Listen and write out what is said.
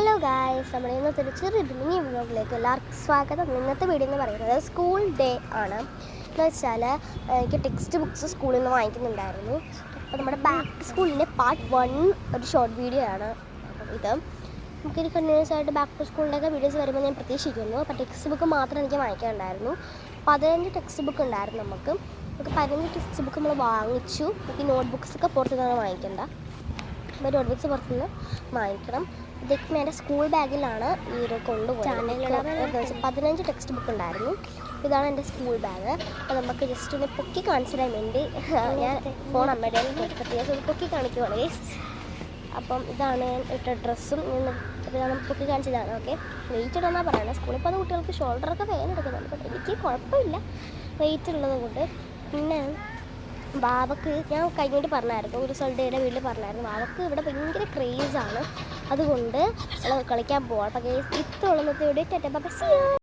Hello guys, നമ്മുടെ ഇന്നത്തെ ഒരു ചെറിയ മിനി വ്ലോഗിലേക്ക് എല്ലാവർക്കും സ്വാഗതം. ഇന്നത്തെ വീഡിയോ എന്ന് പറയുന്നത് സ്കൂൾ ഡേ ആണ്. എന്ന് വെച്ചാൽ എനിക്ക് ടെക്സ്റ്റ് ബുക്ക്സ് സ്കൂളിൽ നിന്ന് വാങ്ങിക്കുന്നുണ്ടായിരുന്നു. അപ്പോൾ നമ്മുടെ ബാക്ക് ടു സ്കൂളിൻ്റെ പാർട്ട് 1 ഒരു ഷോർട്ട് വീഡിയോ ആണ് ഇത്. നമുക്കിനി കണ്ടിന്യൂസ് ആയിട്ട് ബാക്ക് ടു സ്കൂളിൻ്റെയൊക്കെ വീഡിയോസ് വരുമ്പോൾ ഞാൻ പ്രതീക്ഷിക്കുന്നു. അപ്പോൾ ടെക്സ്റ്റ് ബുക്ക് മാത്രം എനിക്ക് വാങ്ങിക്കാനുണ്ടായിരുന്നു. 15 ടെക്സ്റ്റ് ബുക്ക് ഉണ്ടായിരുന്നു. നമുക്ക് 15 ടെക്സ്റ്റ് ബുക്ക് നമ്മൾ വാങ്ങിച്ചു. നമുക്ക് നോട്ട് ബുക്സൊക്കെ പുറത്തു നിന്നാണ് വാങ്ങിക്കേണ്ട. അപ്പോൾ നോട്ട് ബുക്സ് പുറത്തുനിന്ന് വാങ്ങിക്കണം. ഇതൊക്കെ എൻ്റെ സ്കൂൾ ബാഗിലാണ് ഈ ഒരു കൊണ്ടുപോയത്. 15 ടെക്സ്റ്റ് ബുക്ക് ഉണ്ടായിരുന്നു. ഇതാണ് എൻ്റെ സ്കൂൾ ബാഗ്. അപ്പോൾ നമുക്ക് ജസ്റ്റ് ഒന്ന് പൊക്കി കാണിച്ചു തരാൻ വേണ്ടി ഞാൻ ഫോൺ അമ്മയുടെ പ്രത്യേകിച്ച് പൊക്കി കാണിക്കുവാണ് ഗൈസ്. അപ്പം ഇതാണ് ഞാൻ ഇട്ട ഡ്രസ്സും ഇതാണ് പൊക്കി കാണിച്ചതാണ്. ഓക്കെ, വെയിറ്റ് ഇടുന്നാണ് പറയുന്നത്. സ്കൂളിൽ പോകുന്ന കുട്ടികൾക്ക് ഷോൾഡറൊക്കെ വേദന ബട്ട് എനിക്ക് കുഴപ്പമില്ല, വെയിറ്റ് ഉള്ളത് കൊണ്ട്. പിന്നെ ബാവക്ക് ഞാൻ കഴിഞ്ഞിട്ട് പറഞ്ഞായിരുന്നു, ഒരു സൺഡേയുടെ വീട്ടിൽ പറഞ്ഞായിരുന്നു, ബാവക്ക് ഇവിടെ ഭയങ്കര ക്രേസാണ്. അതുകൊണ്ട് കളിക്കാൻ പോവാം. അപ്പോൾ ഇത്രയുള്ളന്നത്തെ വീഡിയോ ടാറ്റാ ബൈ ബൈ.